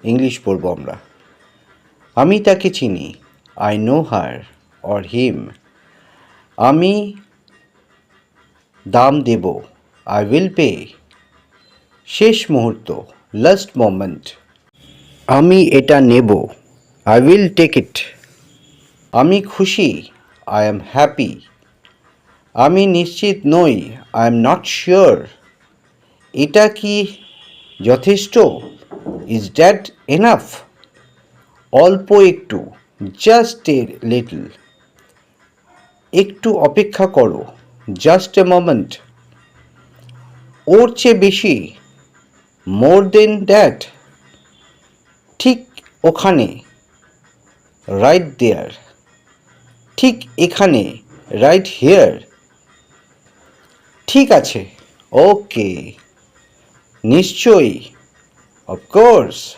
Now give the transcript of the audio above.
English পড়ব আমরা। আমি তাকে চিনি, আই নো হার অর হিম। আমি দাম দেব, আই উইল পে। শেষ মুহূর্ত, লাস্ট মোমেন্ট। আমি এটা নেব, আই উইল টেক ইট। আমি খুশি, আই এম হ্যাপি। আমি নিশ্চিত নই, আই এম নট শিওর। এটা কি যথেষ্ট, ইজ দ্যাট এনাফ? অল্প একটু, জাস্ট এ লিটল। একটু অপেক্ষা করো, জাস্ট এ মোমেন্ট। ওর চেয়ে বেশি, মোর দেন দ্যাট। ঠিক ওখানে, রাইট দেয়ার। ঠিক এখানে, রাইট হিয়ার। ঠিক আছে, ওকে, নিশ্চয়ই, অফকোর্স।